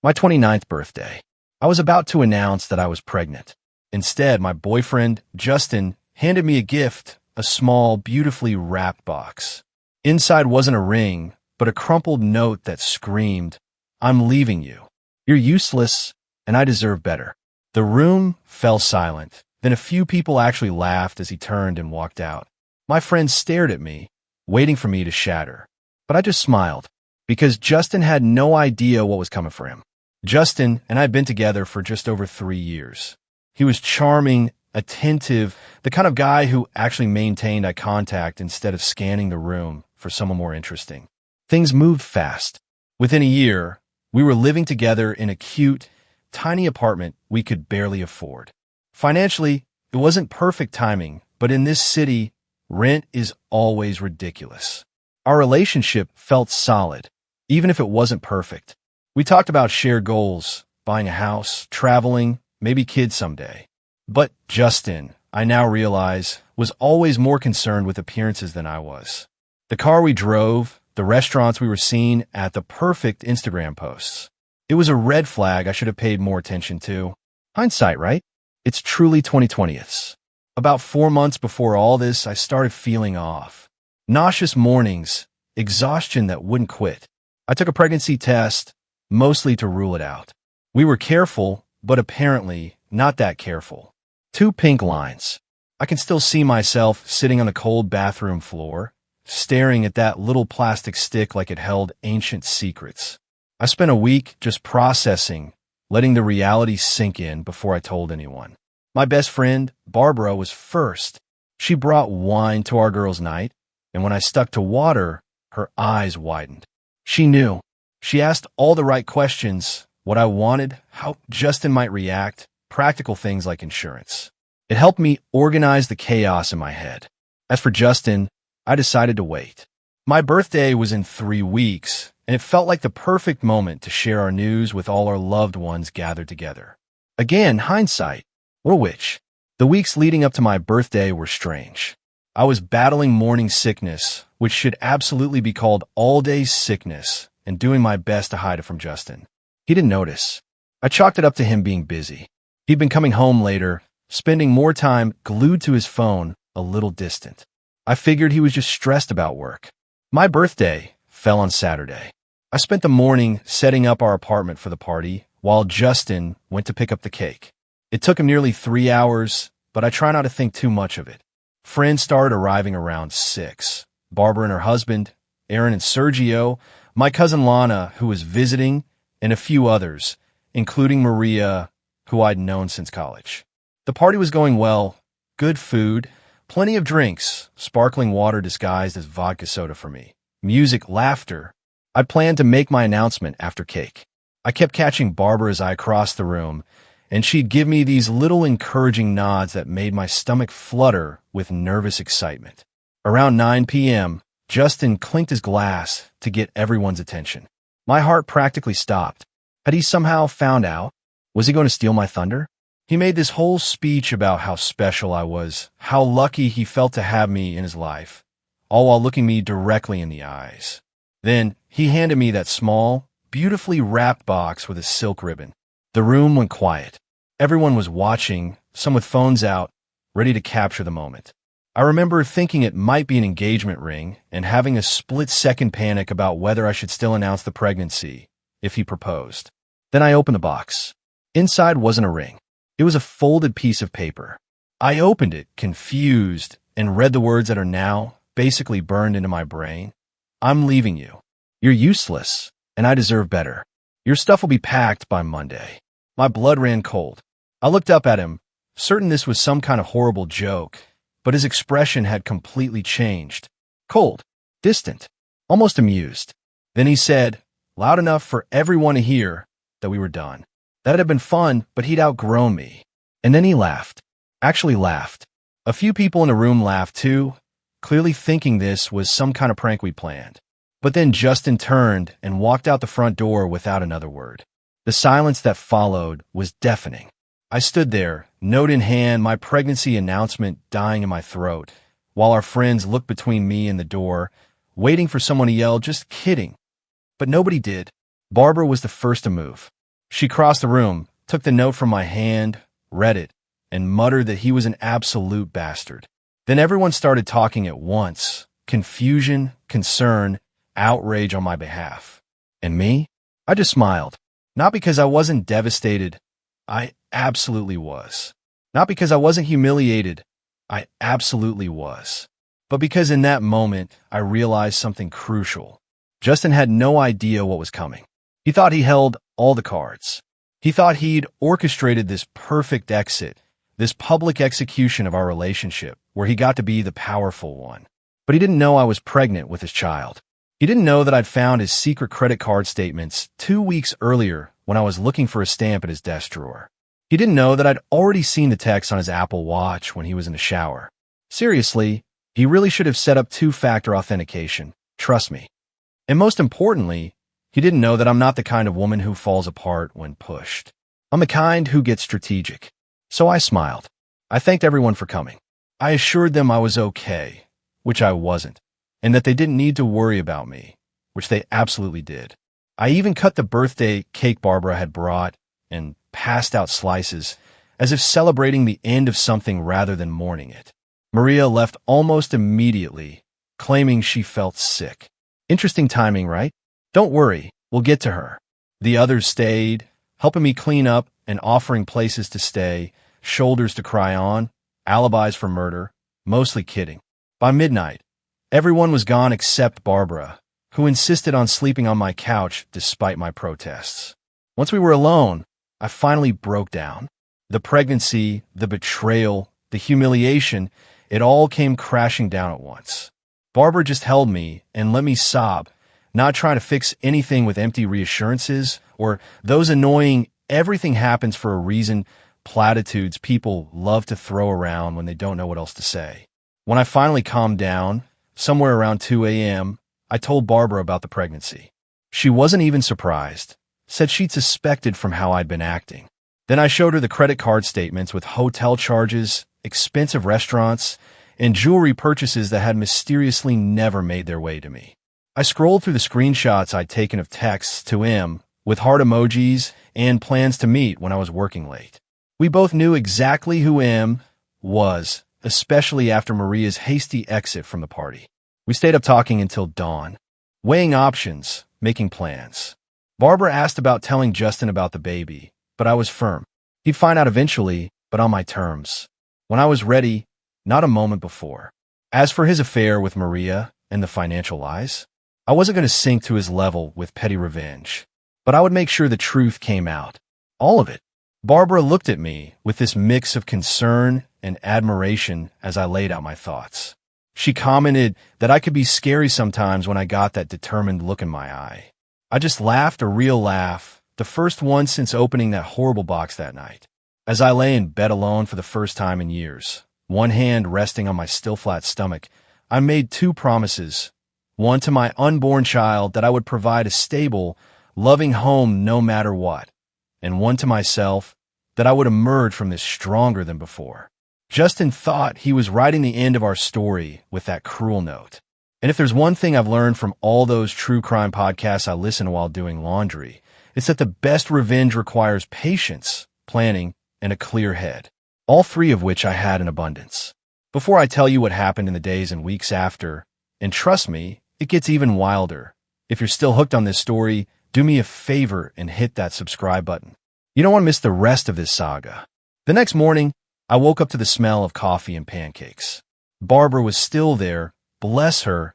My 29th birthday. I was about to announce that I was pregnant. Instead, my boyfriend, Justin, handed me a gift, a small, beautifully wrapped box. Inside wasn't a ring, but a crumpled note that screamed, "I'm leaving you. You're useless, and I deserve better." The room fell silent. Then a few people actually laughed as he turned and walked out. My friends stared at me, waiting for me to shatter. But I just smiled, because Justin had no idea what was coming for him. Justin and I had been together for just over 3 years. He was charming, attentive, the kind of guy who actually maintained eye contact instead of scanning the room for someone more interesting. Things moved fast. Within a year, we were living together in a cute, tiny apartment we could barely afford. Financially, it wasn't perfect timing, but in this city, rent is always ridiculous. Our relationship felt solid, even if it wasn't perfect. We talked about shared goals, buying a house, traveling, maybe kids someday. But Justin, I now realize, was always more concerned with appearances than I was. The car we drove, the restaurants we were seeing at, the perfect Instagram posts. It was a red flag I should have paid more attention to. Hindsight, right? It's truly 2020s. About 4 months before all this, I started feeling off. Nauseous mornings, exhaustion that wouldn't quit. I took a pregnancy test, mostly to rule it out. We were careful, but apparently not that careful. 2 pink lines. I can still see myself sitting on the cold bathroom floor, staring at that little plastic stick like it held ancient secrets. I spent a week just processing, letting the reality sink in before I told anyone. My best friend, Barbara, was first. She brought wine to our girls' night, and when I stuck to water, her eyes widened. She knew. She asked all the right questions, what I wanted, how Justin might react, practical things like insurance. It helped me organize the chaos in my head. As for Justin, I decided to wait. My birthday was in 3 weeks, and it felt like the perfect moment to share our news with all our loved ones gathered together. Again, hindsight. What a witch. The weeks leading up to my birthday were strange. I was battling morning sickness, which should absolutely be called all-day sickness, and doing my best to hide it from Justin. He didn't notice. I chalked it up to him being busy. He'd been coming home later, spending more time glued to his phone, a little distant. I figured he was just stressed about work. My birthday fell on Saturday. I spent the morning setting up our apartment for the party, while Justin went to pick up the cake. It took him nearly 3 hours, but I try not to think too much of it. Friends started arriving around 6. Barbara and her husband, Aaron and Sergio, my cousin Lana, who was visiting, and a few others, including Maria, who I'd known since college. The party was going well, good food, plenty of drinks, sparkling water disguised as vodka soda for me, music, laughter. I planned to make my announcement after cake. I kept catching Barbara as I crossed the room, and she'd give me these little encouraging nods that made my stomach flutter with nervous excitement. Around 9 p.m., Justin clinked his glass to get everyone's attention. My heart practically stopped. Had he somehow found out? Was he going to steal my thunder? He made this whole speech about how special I was, how lucky he felt to have me in his life, all while looking me directly in the eyes. Then he handed me that small, beautifully wrapped box with a silk ribbon. The room went quiet. Everyone was watching, some with phones out, ready to capture the moment. I remember thinking it might be an engagement ring and having a split-second panic about whether I should still announce the pregnancy if he proposed. Then I opened the box. Inside wasn't a ring. It was a folded piece of paper. I opened it, confused, and read the words that are now basically burned into my brain. "I'm leaving you. You're useless, and I deserve better. Your stuff will be packed by Monday." My blood ran cold. I looked up at him, certain this was some kind of horrible joke, but his expression had completely changed. Cold, distant, almost amused. Then he said, loud enough for everyone to hear, that we were done. That it had been fun, but he'd outgrown me. And then he laughed. Actually laughed. A few people in the room laughed too, clearly thinking this was some kind of prank we planned. But then Justin turned and walked out the front door without another word. The silence that followed was deafening. I stood there, note in hand, my pregnancy announcement dying in my throat, while our friends looked between me and the door, waiting for someone to yell, "Just kidding." But nobody did. Barbara was the first to move. She crossed the room, took the note from my hand, read it, and muttered that he was an absolute bastard. Then everyone started talking at once, confusion, concern, outrage on my behalf. And me? I just smiled. Not because I wasn't devastated. I absolutely was. Not because I wasn't humiliated. I absolutely was. But because in that moment, I realized something crucial. Justin had no idea what was coming. He thought he held all the cards. He thought he'd orchestrated this perfect exit, this public execution of our relationship, where he got to be the powerful one. But he didn't know I was pregnant with his child. He didn't know that I'd found his secret credit card statements 2 weeks earlier when I was looking for a stamp in his desk drawer. He didn't know that I'd already seen the text on his Apple Watch when he was in the shower. Seriously, he really should have set up two-factor authentication. Trust me. And most importantly, he didn't know that I'm not the kind of woman who falls apart when pushed. I'm the kind who gets strategic. So I smiled. I thanked everyone for coming. I assured them I was okay, which I wasn't, and that they didn't need to worry about me, which they absolutely did. I even cut the birthday cake Barbara had brought and passed out slices, as if celebrating the end of something rather than mourning it. Maria left almost immediately, claiming she felt sick. Interesting timing, right? Don't worry, we'll get to her. The others stayed, helping me clean up and offering places to stay, shoulders to cry on, alibis for murder, mostly kidding. By midnight, everyone was gone except Barbara, who insisted on sleeping on my couch despite my protests. Once we were alone, I finally broke down. The pregnancy, the betrayal, the humiliation, it all came crashing down at once. Barbara just held me and let me sob, not trying to fix anything with empty reassurances or those annoying everything happens for a reason platitudes people love to throw around when they don't know what else to say. When I finally calmed down, somewhere around 2 a.m., I told Barbara about the pregnancy. She wasn't even surprised, said she'd suspected from how I'd been acting. Then I showed her the credit card statements with hotel charges, expensive restaurants, and jewelry purchases that had mysteriously never made their way to me. I scrolled through the screenshots I'd taken of texts to M with heart emojis and plans to meet when I was working late. We both knew exactly who M was, especially after Maria's hasty exit from the party. We stayed up talking until dawn, weighing options, making plans. Barbara asked about telling Justin about the baby, but I was firm. He'd find out eventually, but on my terms. When I was ready, not a moment before. As for his affair with Maria and the financial lies, I wasn't going to sink to his level with petty revenge, but I would make sure the truth came out. All of it. Barbara looked at me with this mix of concern and admiration as I laid out my thoughts. She commented that I could be scary sometimes when I got that determined look in my eye. I just laughed a real laugh, the first one since opening that horrible box that night. As I lay in bed alone for the first time in years, one hand resting on my still flat stomach, I made two promises. One to my unborn child that I would provide a stable, loving home no matter what, and one to myself that I would emerge from this stronger than before. Justin thought he was writing the end of our story with that cruel note. And if there's one thing I've learned from all those true crime podcasts I listen while doing laundry, it's that the best revenge requires patience, planning, and a clear head, all three of which I had in abundance. Before I tell you what happened in the days and weeks after, and trust me, it gets even wilder. If you're still hooked on this story, do me a favor and hit that subscribe button. You don't want to miss the rest of this saga. The next morning, I woke up to the smell of coffee and pancakes. Barbara was still there, bless her,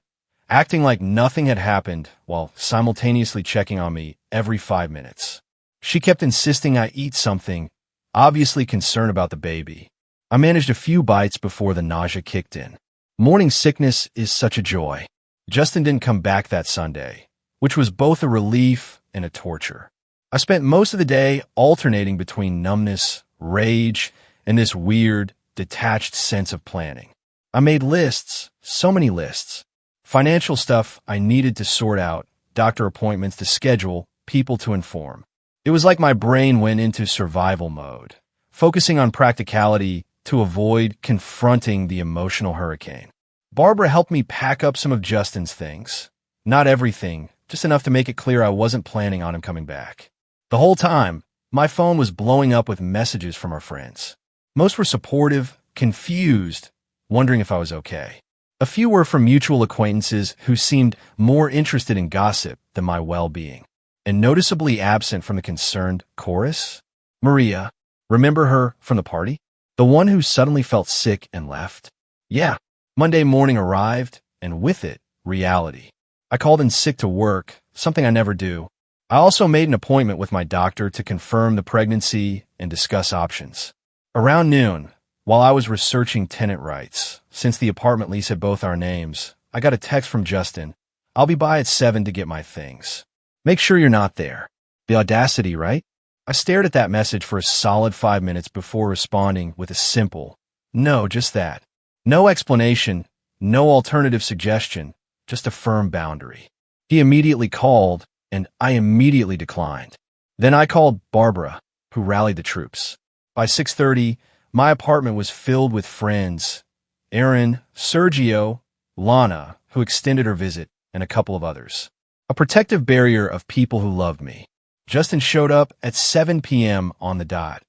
acting like nothing had happened while simultaneously checking on me every 5 minutes. She kept insisting I eat something, obviously concerned about the baby. I managed a few bites before the nausea kicked in. Morning sickness is such a joy. Justin didn't come back that Sunday, which was both a relief and a torture. I spent most of the day alternating between numbness, rage, and this weird, detached sense of planning. I made lists, so many lists. Financial stuff I needed to sort out, doctor appointments to schedule, people to inform. It was like my brain went into survival mode, focusing on practicality to avoid confronting the emotional hurricane. Barbara helped me pack up some of Justin's things. Not everything, just enough to make it clear I wasn't planning on him coming back. The whole time, My phone was blowing up with messages from our friends. Most were supportive, confused, wondering if I was okay. A few were from mutual acquaintances who seemed more interested in gossip than my well-being. And noticeably absent from the concerned chorus? Maria. Remember her from the party? The one who suddenly felt sick and left? Yeah. Monday morning arrived, and with it, reality. I called in sick to work, something I never do. I also made an appointment with my doctor to confirm the pregnancy and discuss options. Around noon, while I was researching tenant rights, since the apartment lease had both our names, I got a text from Justin. I'll be by at 7 to get my things. Make sure you're not there. The audacity, right? I stared at that message for a solid 5 minutes before responding with a simple, no, just that. No explanation, no alternative suggestion, just a firm boundary. He immediately called, and I immediately declined. Then I called Barbara, who rallied the troops. By 6:30, my apartment was filled with friends. Aaron, Sergio, Lana, who extended her visit, and a couple of others. A protective barrier of people who loved me. Justin showed up at 7 p.m. on the dot,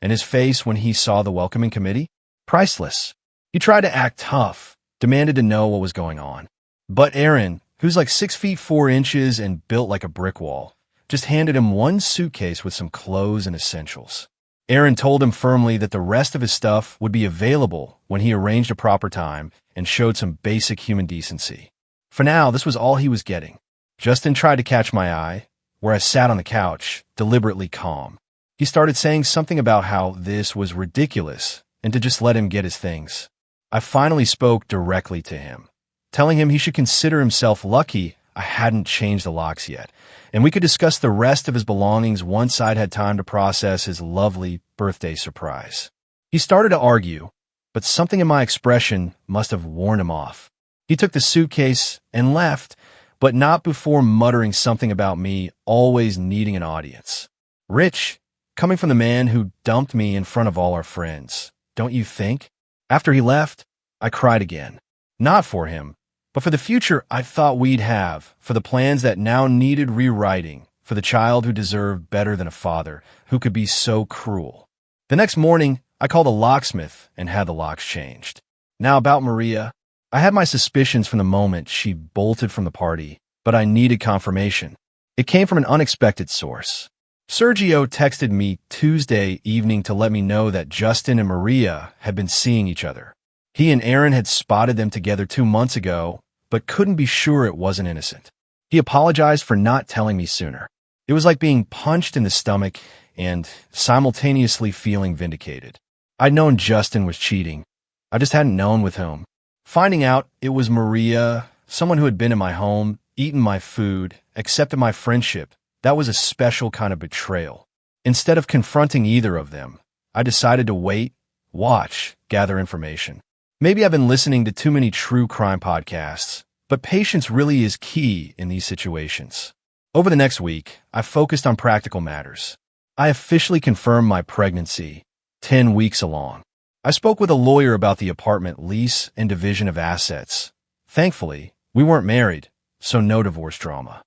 and his face when he saw the welcoming committee? Priceless. He tried to act tough, demanded to know what was going on. But Aaron, who's like 6 feet 4 inches and built like a brick wall, just handed him one suitcase with some clothes and essentials. Aaron told him firmly that the rest of his stuff would be available when he arranged a proper time and showed some basic human decency. For now, this was all he was getting. Justin tried to catch my eye, where I sat on the couch, deliberately calm. He started saying something about how this was ridiculous and to just let him get his things. I finally spoke directly to him, telling him he should consider himself lucky I hadn't changed the locks yet, and we could discuss the rest of his belongings once I'd had time to process his lovely birthday surprise. He started to argue, but something in my expression must have warned him off. He took the suitcase and left, but not before muttering something about me always needing an audience. Rich, coming from the man who dumped me in front of all our friends, don't you think? After he left, I cried again. Not for him, but for the future I thought we'd have, for the plans that now needed rewriting, for the child who deserved better than a father who could be so cruel. The next morning, I called a locksmith and had the locks changed. Now about Maria, I had my suspicions from the moment she bolted from the party, but I needed confirmation. It came from an unexpected source. Sergio texted me Tuesday evening to let me know that Justin and Maria had been seeing each other. He and Aaron had spotted them together 2 months ago, but couldn't be sure it wasn't innocent. He apologized for not telling me sooner. It was like being punched in the stomach and simultaneously feeling vindicated. I'd known Justin was cheating. I just hadn't known with whom. Finding out it was Maria, someone who had been in my home, eaten my food, accepted my friendship, that was a special kind of betrayal. Instead of confronting either of them, I decided to wait, watch, gather information. Maybe I've been listening to too many true crime podcasts, but patience really is key in these situations. Over the next week, I focused on practical matters. I officially confirmed my pregnancy, 10 weeks along. I spoke with a lawyer about the apartment lease and division of assets. Thankfully, we weren't married, so no divorce drama.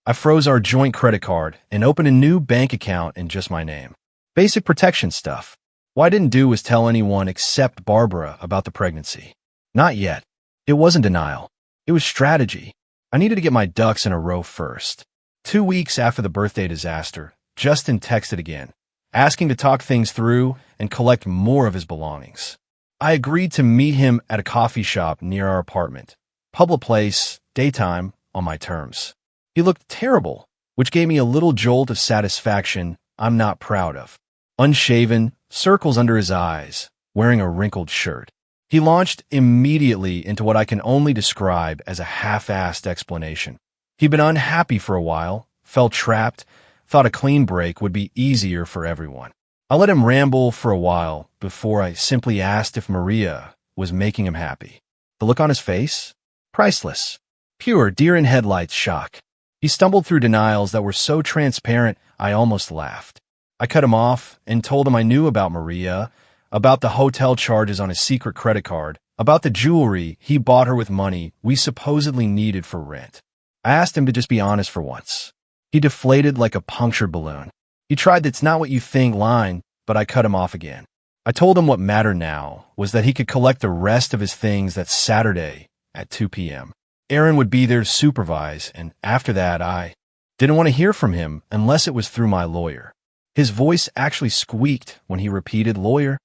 I froze our joint credit card and opened a new bank account in just my name. Basic protection stuff. What I didn't do was tell anyone except Barbara about the pregnancy. Not yet. It wasn't denial. It was strategy. I needed to get my ducks in a row first. 2 weeks after the birthday disaster, Justin texted again, asking to talk things through and collect more of his belongings. I agreed to meet him at a coffee shop near our apartment. Public place, daytime, on my terms. He looked terrible, which gave me a little jolt of satisfaction I'm not proud of. Unshaven, circles under his eyes, wearing a wrinkled shirt. He launched immediately into what I can only describe as a half-assed explanation. He'd been unhappy for a while, felt trapped, thought a clean break would be easier for everyone. I let him ramble for a while before I simply asked if Maria was making him happy. The look on his face? Priceless. Pure deer-in-headlights shock. He stumbled through denials that were so transparent I almost laughed. I cut him off and told him I knew about Maria, about the hotel charges on his secret credit card, about the jewelry he bought her with money we supposedly needed for rent. I asked him to just be honest for once. He deflated like a punctured balloon. He tried "that's not what you think" line, but I cut him off again. I told him what mattered now was that he could collect the rest of his things that Saturday at 2 p.m. Aaron would be there to supervise, and after that, I didn't want to hear from him unless it was through my lawyer. His voice actually squeaked when he repeated "lawyer."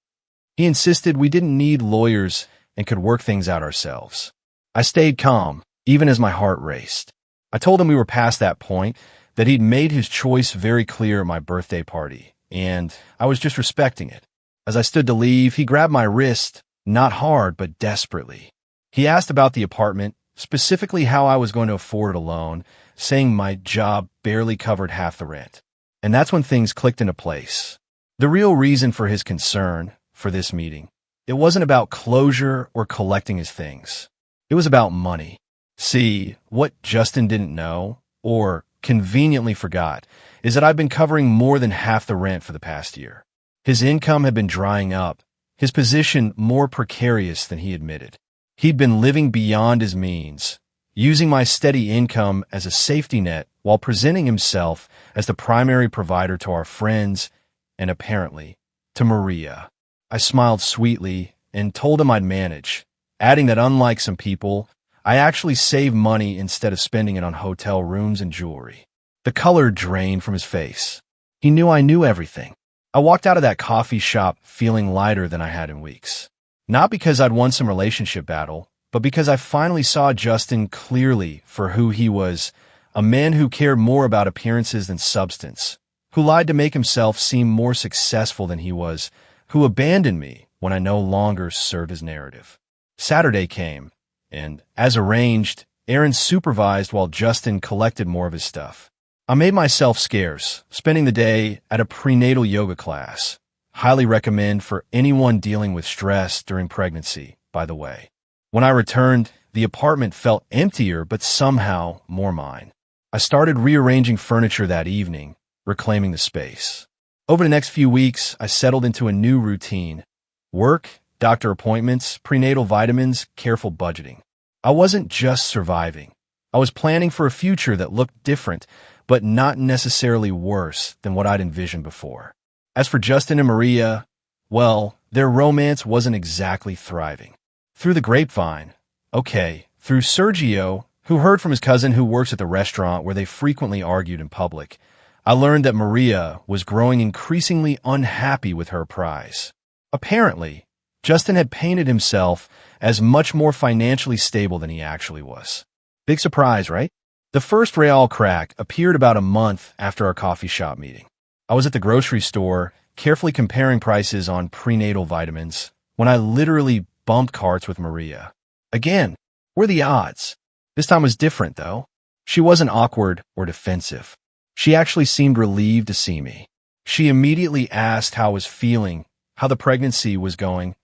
He insisted we didn't need lawyers and could work things out ourselves. I stayed calm, even as my heart raced. I told him we were past that point, that he'd made his choice very clear at my birthday party, and I was just respecting it. As I stood to leave, he grabbed my wrist, not hard, but desperately. He asked about the apartment, specifically how I was going to afford it alone, saying my job barely covered half the rent. And that's when things clicked into place. The real reason for his concern for this meeting, it wasn't about closure or collecting his things. It was about money. See, what Justin didn't know, or conveniently forgot, is that I've been covering more than half the rent for the past year. His income had been drying up, his position more precarious than he admitted. He'd been living beyond his means, using my steady income as a safety net while presenting himself as the primary provider to our friends and, apparently, to Maria. I smiled sweetly and told him I'd manage, adding that unlike some people, I actually save money instead of spending it on hotel rooms and jewelry. The color drained from his face. He knew I knew everything. I walked out of that coffee shop feeling lighter than I had in weeks. Not because I'd won some relationship battle, but because I finally saw Justin clearly for who he was, a man who cared more about appearances than substance, who lied to make himself seem more successful than he was, who abandoned me when I no longer served his narrative. Saturday came, and, as arranged, Aaron supervised while Justin collected more of his stuff. I made myself scarce, spending the day at a prenatal yoga class. Highly recommend for anyone dealing with stress during pregnancy, by the way. When I returned, the apartment felt emptier but somehow more mine. I started rearranging furniture that evening, reclaiming the space. Over the next few weeks, I settled into a new routine. Work, doctor appointments, prenatal vitamins, careful budgeting. I wasn't just surviving. I was planning for a future that looked different, but not necessarily worse than what I'd envisioned before. As for Justin and Maria, well, their romance wasn't exactly thriving. Through the grapevine, through Sergio, who heard from his cousin who works at the restaurant where they frequently argued in public, I learned that Maria was growing increasingly unhappy with her prize. Apparently, Justin had painted himself as much more financially stable than he actually was. Big surprise, right? The first real crack appeared about a month after our coffee shop meeting. I was at the grocery store, carefully comparing prices on prenatal vitamins, when I literally bumped carts with Maria. Again, what are the odds? This time was different, though. She wasn't awkward or defensive. She actually seemed relieved to see me. She immediately asked how I was feeling, how the pregnancy was going,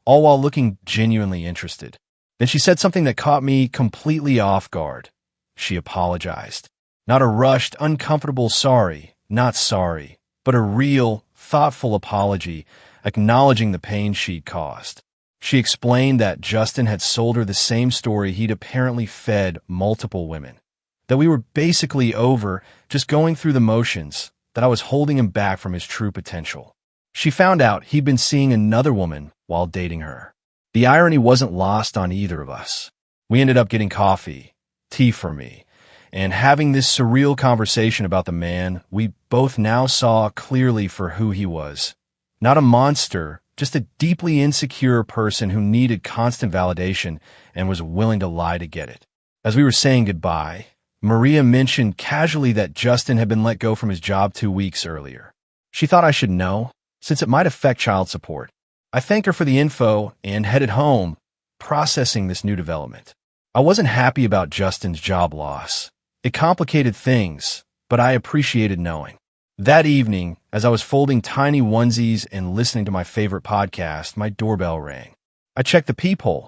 all while looking genuinely interested. Then she said something that caught me completely off guard. She apologized. Not a rushed, uncomfortable sorry, not sorry, but a real, thoughtful apology, acknowledging the pain she'd caused. She explained that Justin had sold her the same story he'd apparently fed multiple women, that we were basically over, just going through the motions, that I was holding him back from his true potential. She found out he'd been seeing another woman while dating her. The irony wasn't lost on either of us. We ended up getting coffee, tea for me, and having this surreal conversation about the man we both now saw clearly for who he was. Not a monster, just a deeply insecure person who needed constant validation and was willing to lie to get it. As we were saying goodbye, Maria mentioned casually that Justin had been let go from his job 2 weeks earlier. She thought I should know, since it might affect child support. I thanked her for the info and headed home, processing this new development. I wasn't happy about Justin's job loss. It complicated things, but I appreciated knowing. That evening, as I was folding tiny onesies and listening to my favorite podcast, my doorbell rang. I checked the peephole.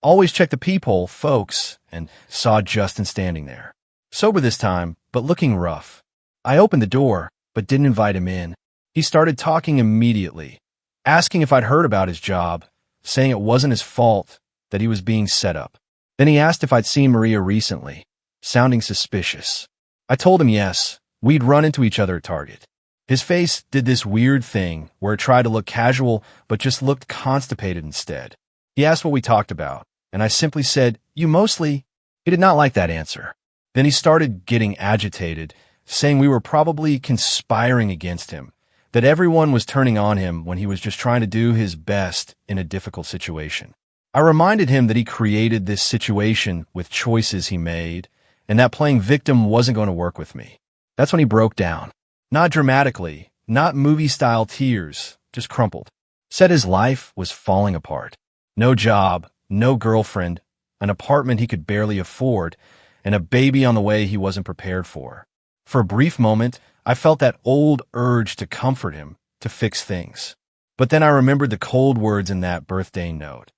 Always check the peephole, folks, and saw Justin standing there. Sober this time, but looking rough. I opened the door, but didn't invite him in. He started talking immediately, asking if I'd heard about his job, saying it wasn't his fault, that he was being set up. Then he asked if I'd seen Maria recently, sounding suspicious. I told him yes, we'd run into each other at Target. His face did this weird thing where it tried to look casual but just looked constipated instead. He asked what we talked about, and I simply said, "You mostly." He did not like that answer. Then he started getting agitated, saying we were probably conspiring against him, that everyone was turning on him when he was just trying to do his best in a difficult situation. I reminded him that he created this situation with choices he made, and that playing victim wasn't going to work with me. That's when he broke down. Not dramatically, not movie-style tears, just crumpled. Said his life was falling apart. No job, no girlfriend, an apartment he could barely afford, and a baby on the way he wasn't prepared for. For a brief moment, I felt that old urge to comfort him, to fix things. But then I remembered the cold words in that birthday note.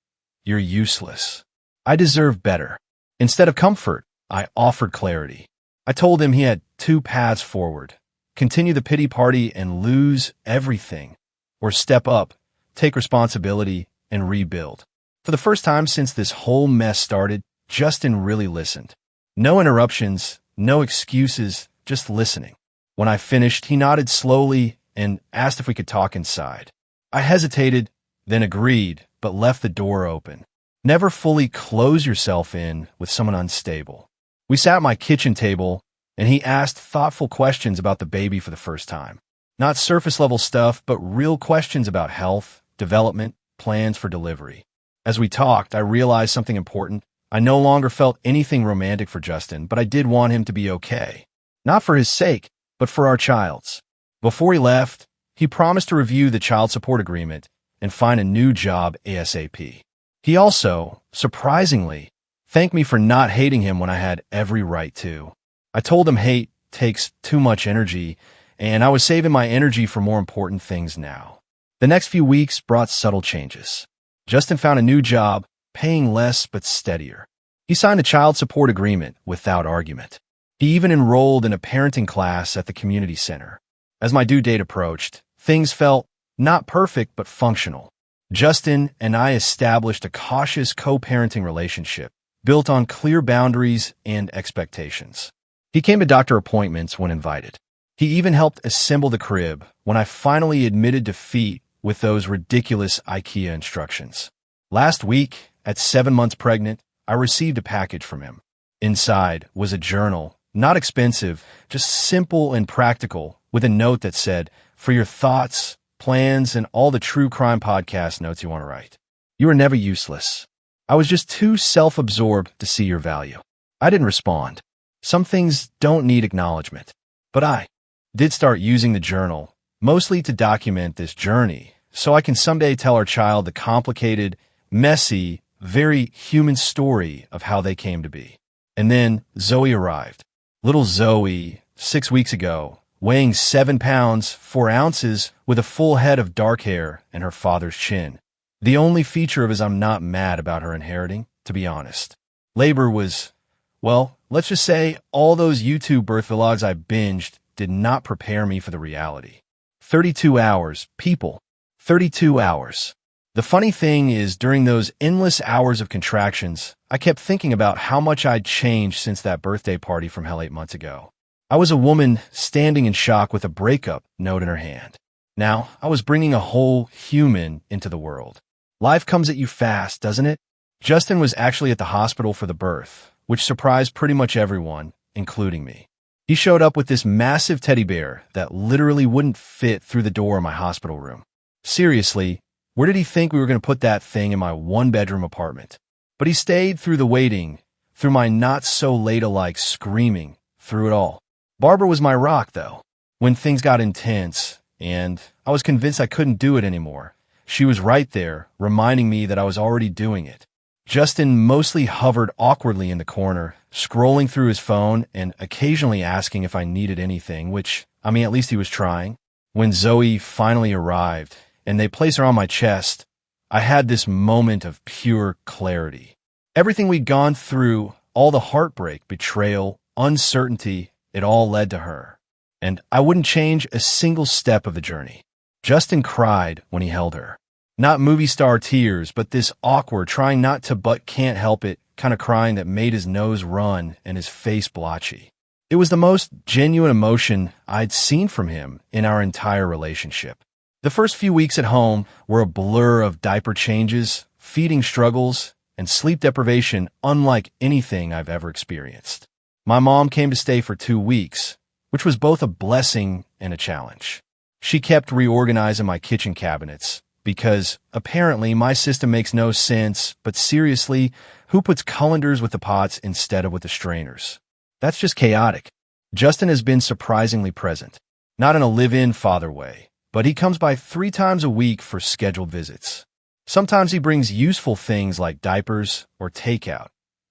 "You're useless." I deserve better. Instead of comfort, I offered clarity. I told him he had two paths forward: continue the pity party and lose everything, or step up, take responsibility, and rebuild. For the first time since this whole mess started, Justin really listened. No interruptions, no excuses, just listening. When I finished, he nodded slowly and asked if we could talk inside. I hesitated, then agreed, but left the door open. Never fully close yourself in with someone unstable. We sat at my kitchen table, and he asked thoughtful questions about the baby for the first time. Not surface-level stuff, but real questions about health, development, plans for delivery. As we talked, I realized something important. I no longer felt anything romantic for Justin, but I did want him to be okay. Not for his sake, but for our child's. Before he left, he promised to review the child support agreement and find a new job ASAP. He also, surprisingly, thanked me for not hating him when I had every right to. I told him hate takes too much energy, and I was saving my energy for more important things now. The next few weeks brought subtle changes. Justin found a new job, paying less but steadier. He signed a child support agreement without argument. He even enrolled in a parenting class at the community center. As my due date approached, things felt not perfect but functional. Justin and I established a cautious co-parenting relationship built on clear boundaries and expectations. He came to doctor appointments when invited. He even helped assemble the crib when I finally admitted defeat with those ridiculous IKEA instructions. Last week, at 7 months pregnant, I received a package from him. Inside was a journal, not expensive, just simple and practical, with a note that said, "For your thoughts, plans, and all the true crime podcast notes you want to write. You are never useless. I was just too self-absorbed to see your value." I didn't respond. Some things don't need acknowledgement. But I did start using the journal, mostly to document this journey, so I can someday tell our child the complicated, messy, very human story of how they came to be. And then Zoe arrived. Little Zoe, 6 weeks ago, weighing 7 pounds, 4 ounces, with a full head of dark hair and her father's chin. The only feature of it is I'm not mad about her inheriting, to be honest. Labor was, well, let's just say all those YouTube birth vlogs I binged did not prepare me for the reality. 32 hours, people. 32 hours. The funny thing is, during those endless hours of contractions, I kept thinking about how much I'd changed since that birthday party from hell 8 months ago. I was a woman standing in shock with a breakup note in her hand. Now, I was bringing a whole human into the world. Life comes at you fast, doesn't it? Justin was actually at the hospital for the birth, which surprised pretty much everyone, including me. He showed up with this massive teddy bear that literally wouldn't fit through the door of my hospital room. Seriously, where did he think we were going to put that thing in my one-bedroom apartment? But he stayed through the waiting, through my not-so-late-alike screaming, through it all. Barbara was my rock, though. When things got intense, and I was convinced I couldn't do it anymore, she was right there, reminding me that I was already doing it. Justin mostly hovered awkwardly in the corner, scrolling through his phone and occasionally asking if I needed anything, which, at least he was trying. When Zoe finally arrived, and they placed her on my chest, I had this moment of pure clarity. Everything we'd gone through, all the heartbreak, betrayal, uncertainty, it all led to her. And I wouldn't change a single step of the journey. Justin cried when he held her. Not movie star tears, but this awkward, trying not to but can't help it kind of crying that made his nose run and his face blotchy. It was the most genuine emotion I'd seen from him in our entire relationship. The first few weeks at home were a blur of diaper changes, feeding struggles, and sleep deprivation unlike anything I've ever experienced. My mom came to stay for 2 weeks, which was both a blessing and a challenge. She kept reorganizing my kitchen cabinets because apparently my system makes no sense, but seriously, who puts colanders with the pots instead of with the strainers? That's just chaotic. Justin has been surprisingly present, not in a live-in father way, but he comes by 3 times a week for scheduled visits. Sometimes he brings useful things like diapers or takeout.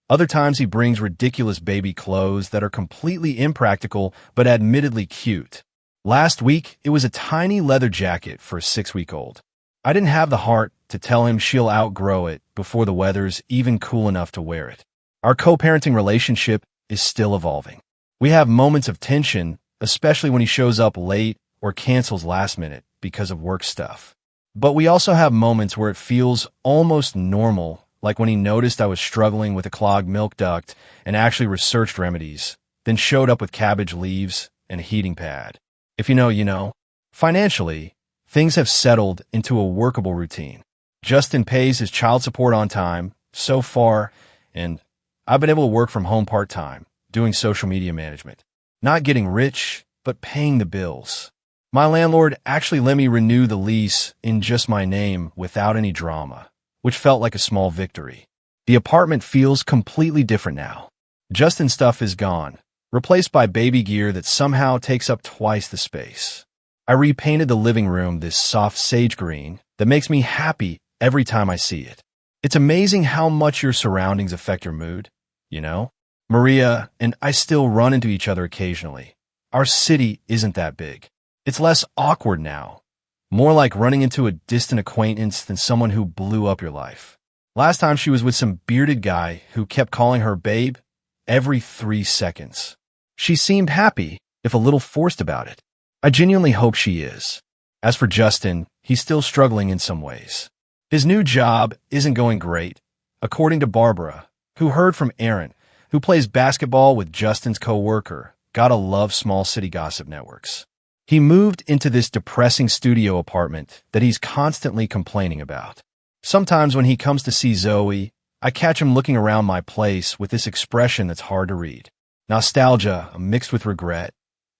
Other times he brings ridiculous baby clothes that are completely impractical but admittedly cute. Last week, it was a tiny leather jacket for a 6-week-old. I didn't have the heart to tell him she'll outgrow it before the weather's even cool enough to wear it. Our co-parenting relationship is still evolving. We have moments of tension, especially when he shows up late or cancels last minute because of work stuff. But we also have moments where it feels almost normal, like when he noticed I was struggling with a clogged milk duct and actually researched remedies, then showed up with cabbage leaves and a heating pad. If you know, you know. Financially, things have settled into a workable routine. Justin pays his child support on time, so far, and I've been able to work from home part-time, doing social media management. Not getting rich, but paying the bills. My landlord actually let me renew the lease in just my name without any drama, which felt like a small victory. The apartment feels completely different now. Justin's stuff is gone, replaced by baby gear that somehow takes up twice the space. I repainted the living room this soft sage green that makes me happy every time I see it. It's amazing how much your surroundings affect your mood, you know? Maria and I still run into each other occasionally. Our city isn't that big. It's less awkward now, more like running into a distant acquaintance than someone who blew up your life. Last time she was with some bearded guy who kept calling her babe every 3 seconds. She seemed happy, if a little forced about it. I genuinely hope she is. As for Justin, he's still struggling in some ways. His new job isn't going great, according to Barbara, who heard from Aaron, who plays basketball with Justin's co-worker. Gotta love small city gossip networks. He moved into this depressing studio apartment that he's constantly complaining about. Sometimes when he comes to see Zoe, I catch him looking around my place with this expression that's hard to read. Nostalgia mixed with regret.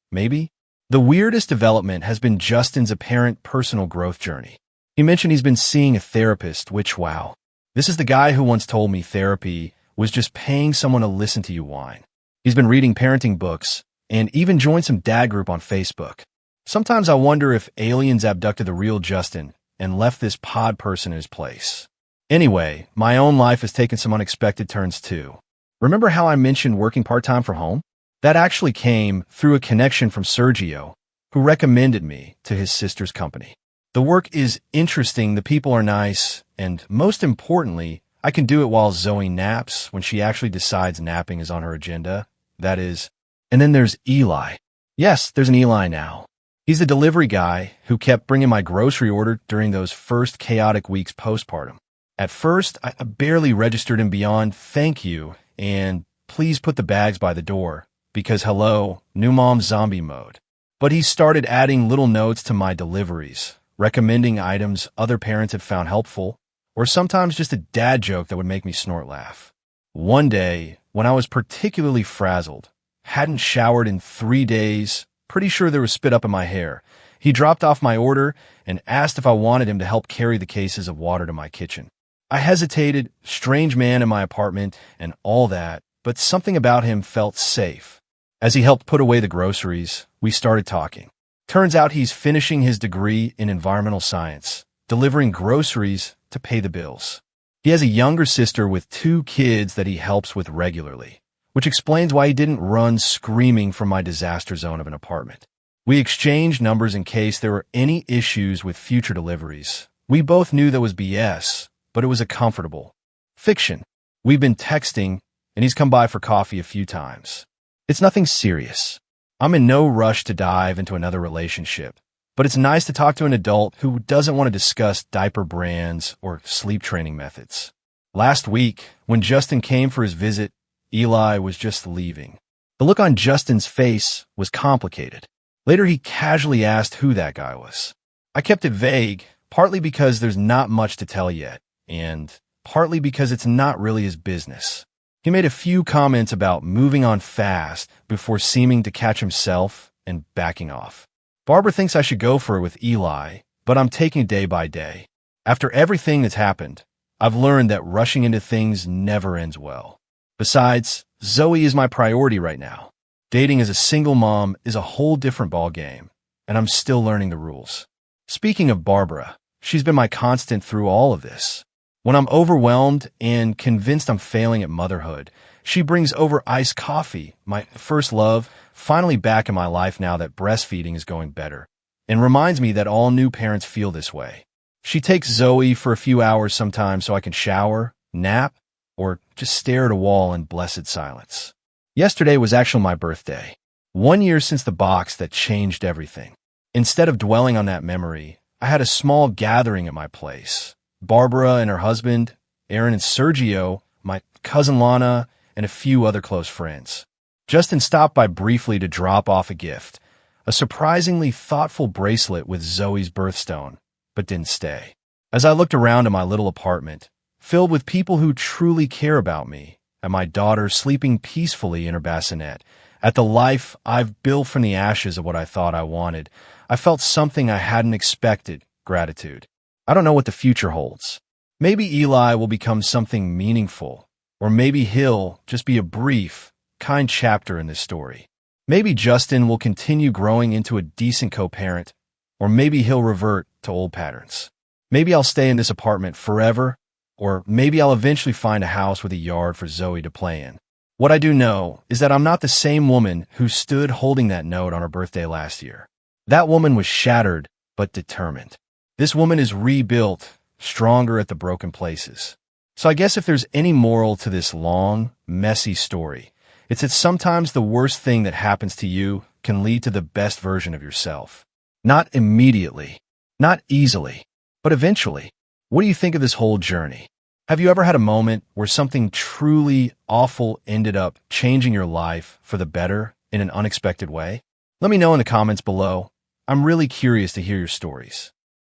Maybe? The weirdest development has been Justin's apparent personal growth journey. He mentioned he's been seeing a therapist, which, wow. This is the guy who once told me therapy was just paying someone to listen to you whine. He's been reading parenting books and even joined some dad group on Facebook. Sometimes I wonder if aliens abducted the real Justin and left this pod person in his place. Anyway, my own life has taken some unexpected turns too. Remember how I mentioned working part-time from home? That actually came through a connection from Sergio, who recommended me to his sister's company. The work is interesting, the people are nice, and most importantly, I can do it while Zoe naps when she actually decides napping is on her agenda. That is. And then there's Eli. Yes, there's an Eli now. He's the delivery guy who kept bringing my grocery order during those first chaotic weeks postpartum. At first, I barely registered him beyond thank you and please put the bags by the door because hello, new mom zombie mode. But he started adding little notes to my deliveries, recommending items other parents had found helpful, or sometimes just a dad joke that would make me snort laugh. One day, when I was particularly frazzled, hadn't showered in 3 days, pretty sure there was spit up in my hair, he dropped off my order and asked if I wanted him to help carry the cases of water to my kitchen. I hesitated, strange man in my apartment and all that, but something about him felt safe. As he helped put away the groceries, we started talking. Turns out he's finishing his degree in environmental science, delivering groceries to pay the bills. He has a younger sister with 2 kids that he helps with regularly, which explains why he didn't run screaming from my disaster zone of an apartment. We exchanged numbers in case there were any issues with future deliveries. We both knew that was BS, but it was a comfortable fiction. We've been texting, and he's come by for coffee a few times. It's nothing serious. I'm in no rush to dive into another relationship, but it's nice to talk to an adult who doesn't want to discuss diaper brands or sleep training methods. Last week, when Justin came for his visit, Eli was just leaving. The look on Justin's face was complicated. Later, he casually asked who that guy was. I kept it vague, partly because there's not much to tell yet, and partly because it's not really his business. He made a few comments about moving on fast before seeming to catch himself and backing off. Barbara thinks I should go for it with Eli, but I'm taking it day by day. After everything that's happened, I've learned that rushing into things never ends well. Besides, Zoe is my priority right now. Dating as a single mom is a whole different ballgame, and I'm still learning the rules. Speaking of Barbara, she's been my constant through all of this. When I'm overwhelmed and convinced I'm failing at motherhood, she brings over iced coffee, my first love, finally back in my life now that breastfeeding is going better, and reminds me that all new parents feel this way. She takes Zoe for a few hours sometimes so I can shower, nap, or just stare at a wall in blessed silence. Yesterday was actually my birthday. 1 year since the box that changed everything. Instead of dwelling on that memory, I had a small gathering at my place. Barbara and her husband, Aaron and Sergio, my cousin Lana, and a few other close friends. Justin stopped by briefly to drop off a gift, a surprisingly thoughtful bracelet with Zoe's birthstone, but didn't stay. As I looked around at my little apartment, filled with people who truly care about me, at my daughter sleeping peacefully in her bassinet, at the life I've built from the ashes of what I thought I wanted, I felt something I hadn't expected: gratitude. I don't know what the future holds. Maybe Eli will become something meaningful, or maybe he'll just be a brief, kind chapter in this story. Maybe Justin will continue growing into a decent co-parent, or maybe he'll revert to old patterns. Maybe I'll stay in this apartment forever, or maybe I'll eventually find a house with a yard for Zoe to play in. What I do know is that I'm not the same woman who stood holding that note on her birthday last year. That woman was shattered, but determined. This woman is rebuilt, stronger at the broken places. So I guess if there's any moral to this long, messy story, it's that sometimes the worst thing that happens to you can lead to the best version of yourself. Not immediately, not easily, but eventually. What do you think of this whole journey? Have you ever had a moment where something truly awful ended up changing your life for the better in an unexpected way? Let me know in the comments below. I'm really curious to hear your stories.